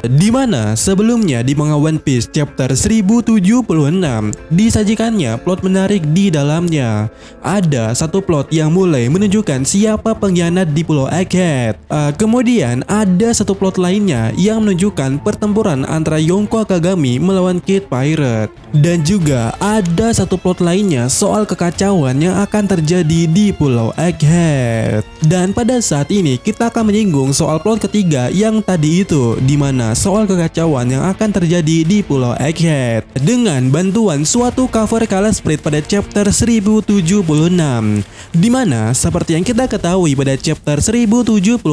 Di mana sebelumnya di manga One Piece chapter 1076 disajikannya plot menarik di dalamnya. Ada satu plot yang mulai menunjukkan siapa pengkhianat di Pulau Egghead. Kemudian ada satu plot lainnya yang menunjukkan pertempuran antara Yonko Kagami melawan Kid Pirate. Dan juga ada satu plot lainnya soal kekacauan yang akan terjadi di Pulau Egghead. Dan pada saat ini kita akan menyinggung soal plot ketiga yang tadi itu, di mana soal kekacauan yang akan terjadi di Pulau Egghead dengan bantuan suatu cover Kala Split pada chapter 1076. Di mana seperti yang kita ketahui pada chapter 1076,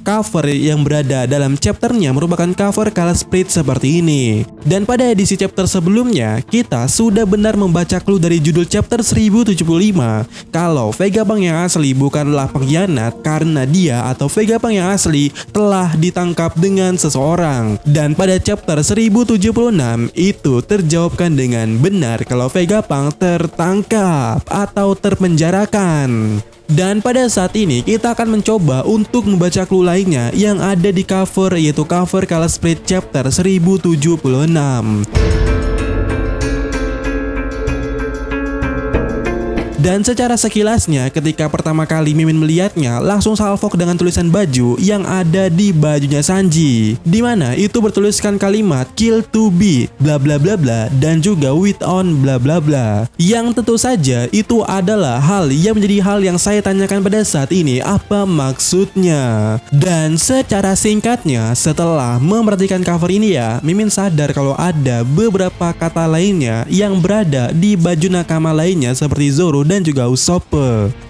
cover yang berada dalam chapternya merupakan cover Kala Split seperti ini. Dan pada edisi chapter sebelumnya, kita sudah benar membaca clue dari judul chapter 1075 kalau Vegapunk yang asli bukanlah pengkhianat karena dia atau Vegapunk yang asli telah ditangkap dengan seseorang. Dan pada chapter 1076 itu terjawabkan dengan benar kalau Vegapunk tertangkap atau terpenjarakan. Dan pada saat ini kita akan mencoba untuk membaca clue lainnya yang ada di cover, yaitu cover Kala Split chapter 1076. Dan secara sekilasnya ketika pertama kali Mimin melihatnya langsung salfok dengan tulisan baju yang ada di bajunya Sanji, dimana itu bertuliskan kalimat kill to be bla bla bla bla dan juga with on bla bla bla, yang tentu saja itu adalah hal yang menjadi hal yang saya tanyakan pada saat ini, apa maksudnya. Dan secara singkatnya setelah memperhatikan cover ini ya, Mimin sadar kalau ada beberapa kata lainnya yang berada di baju nakama lainnya seperti Zoro dan juga Usopp.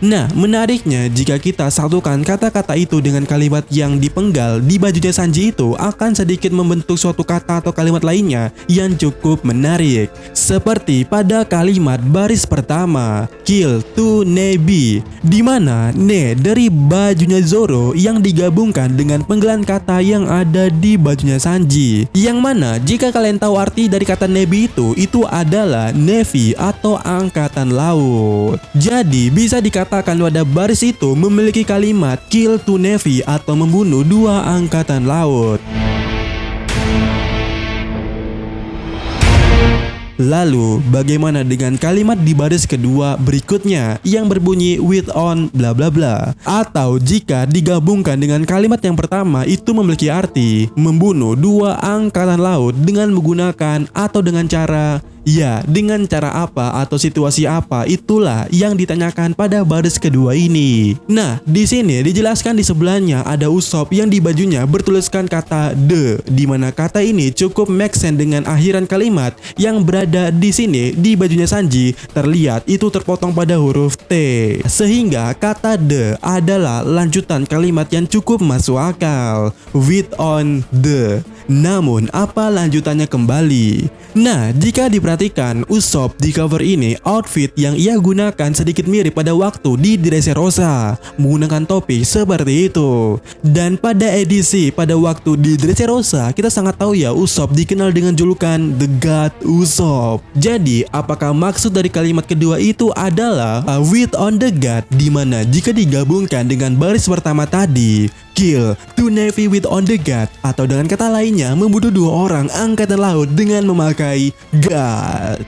Nah, menariknya jika kita satukan kata-kata itu dengan kalimat yang dipenggal di bajunya Sanji itu akan sedikit membentuk suatu kata atau kalimat lainnya yang cukup menarik. Seperti pada kalimat baris pertama, kill to Nebi, di mana ne dari bajunya Zoro yang digabungkan dengan penggalan kata yang ada di bajunya Sanji. Yang mana jika kalian tahu arti dari kata Nebi itu adalah Navy atau angkatan laut. Jadi bisa dikatakan pada baris itu memiliki kalimat kill to Navy atau membunuh dua angkatan laut. Lalu bagaimana dengan kalimat di baris kedua berikutnya yang berbunyi with on bla bla bla? Atau jika digabungkan dengan kalimat yang pertama itu memiliki arti membunuh dua angkatan laut dengan menggunakan atau dengan cara, ya, dengan cara apa atau situasi apa, itulah yang ditanyakan pada baris kedua ini. Nah, di sini dijelaskan di sebelahnya ada Usopp yang di bajunya bertuliskan kata the, di mana kata ini cukup make sense dengan akhiran kalimat yang berada di sini di bajunya Sanji terlihat itu terpotong pada huruf T, sehingga kata the adalah lanjutan kalimat yang cukup masuk akal, with on the. Namun apa lanjutannya kembali? Nah, jika diperhatikan Usopp di cover ini, outfit yang ia gunakan sedikit mirip pada waktu di Dressrosa, menggunakan topi seperti itu. Dan pada edisi pada waktu di Dressrosa, kita sangat tahu ya Usopp dikenal dengan julukan The God Usopp. Jadi, apakah maksud dari kalimat kedua itu adalah with on the God, dimana jika digabungkan dengan baris pertama tadi, kill to Navy with on the God, atau dengan kata lainnya membunuh dua orang angkatan laut dengan memakai God.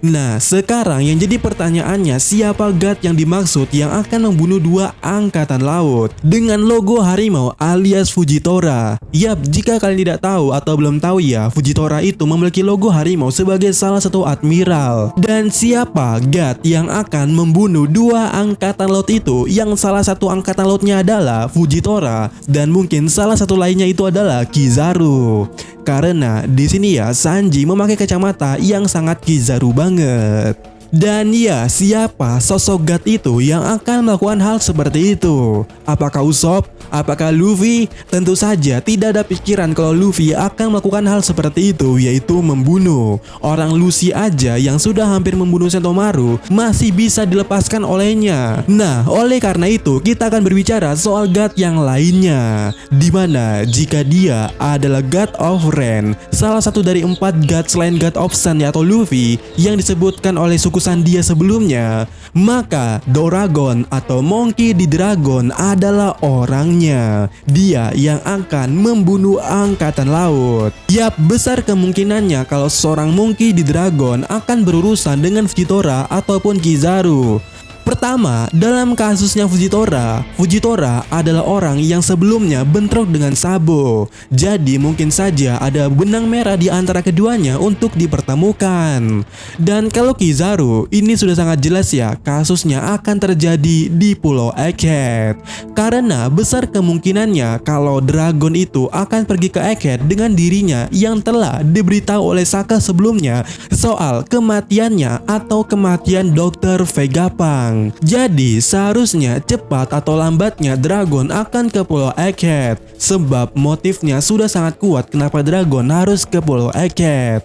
Nah, sekarang yang jadi pertanyaannya, siapa God yang dimaksud yang akan membunuh dua angkatan laut dengan logo harimau alias Fujitora? Yap, jika kalian tidak tahu atau belum tahu ya, Fujitora itu memiliki logo harimau sebagai salah satu admiral. Dan siapa God yang akan membunuh dua angkatan laut itu, yang salah satu angkatan lautnya adalah Fujitora dan mungkin salah satu lainnya itu adalah Kizaru. Karena di sini ya Sanji memakai kacamata yang sangat Kizaru banget. Dan ya, siapa sosok God itu yang akan melakukan hal seperti itu? Apakah Usopp? Apakah Luffy? Tentu saja tidak ada pikiran kalau Luffy akan melakukan hal seperti itu, yaitu membunuh. Orang Luffy aja yang sudah hampir membunuh Sentomaru masih bisa dilepaskan olehnya. Nah, oleh karena itu kita akan berbicara soal God yang lainnya, dimana jika dia adalah God of Rain, salah satu dari 4 God selain God of Sun atau Luffy yang disebutkan oleh suku ringkusan dia sebelumnya, maka Doragon atau Monkey D. Dragon adalah orangnya. Dia yang akan membunuh angkatan laut. Yap, besar kemungkinannya kalau seorang Monkey D. Dragon akan berurusan dengan Fujitora ataupun Kizaru. Pertama, dalam kasusnya Fujitora adalah orang yang sebelumnya bentrok dengan Sabo. Jadi mungkin saja ada benang merah di antara keduanya untuk dipertemukan. Dan kalau Kizaru, ini sudah sangat jelas ya, kasusnya akan terjadi di Pulau Egghead. Karena besar kemungkinannya kalau Dragon itu akan pergi ke Egghead dengan dirinya yang telah diberitahu oleh Saka sebelumnya soal kematiannya atau kematian Dr. Vegapunk. Jadi seharusnya cepat atau lambatnya Dragon akan ke Pulau Egghead, sebab motifnya sudah sangat kuat kenapa Dragon harus ke Pulau Egghead,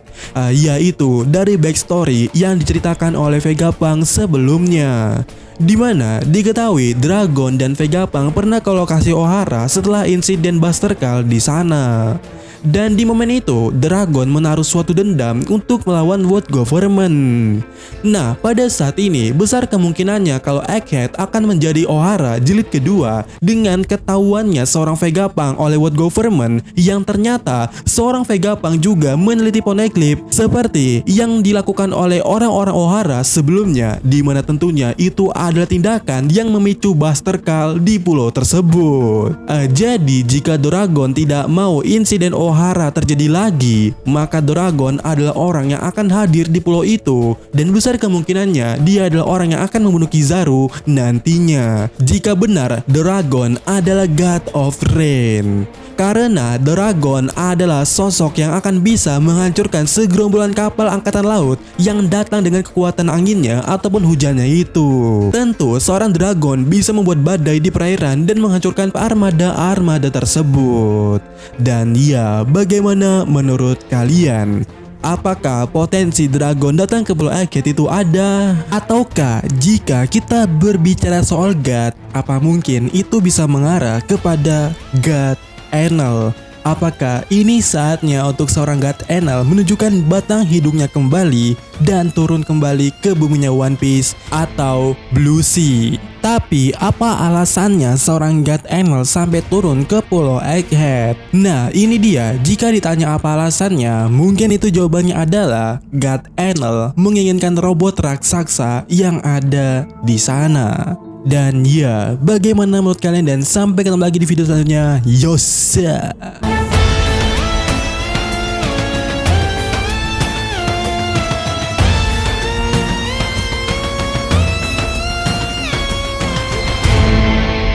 yaitu dari backstory yang diceritakan oleh Vegapunk sebelumnya, di mana diketahui Dragon dan Vegapunk pernah ke lokasi Ohara setelah insiden Buster Call di sana. Dan di momen itu, Dragon menaruh suatu dendam untuk melawan World Government. Nah, pada saat ini, besar kemungkinannya kalau Egghead akan menjadi Ohara jilid kedua dengan ketahuannya seorang Vegapunk oleh World Government yang ternyata seorang Vegapunk juga meneliti Poneglyph seperti yang dilakukan oleh orang-orang Ohara sebelumnya, di mana tentunya itu adalah tindakan yang memicu Buster Call di pulau tersebut. Jadi, jika Dragon tidak mau insiden Ohara terjadi lagi, maka Dragon adalah orang yang akan hadir di pulau itu, dan besar kemungkinannya dia adalah orang yang akan membunuh Kizaru nantinya. Jika benar Dragon adalah God of Rain, karena Dragon adalah sosok yang akan bisa menghancurkan segerombolan kapal angkatan laut yang datang dengan kekuatan anginnya ataupun hujannya itu. Tentu seorang Dragon bisa membuat badai di perairan dan menghancurkan armada-armada tersebut. Dan ya, bagaimana menurut kalian? Apakah potensi Dragon datang ke Pulau Egghead itu ada? Ataukah jika kita berbicara soal God, apa mungkin itu bisa mengarah kepada God Enel? Apakah ini saatnya untuk seorang God Enel menunjukkan batang hidungnya kembali dan turun kembali ke buminya One Piece atau Blue Sea? Tapi apa alasannya seorang God Enel sampai turun ke Pulau Egghead? Nah, ini dia. Jika ditanya apa alasannya, mungkin itu jawabannya adalah God Enel menginginkan robot raksasa yang ada di sana. Dan ya, bagaimana menurut kalian? Dan sampai ketemu lagi di video selanjutnya. Yosa.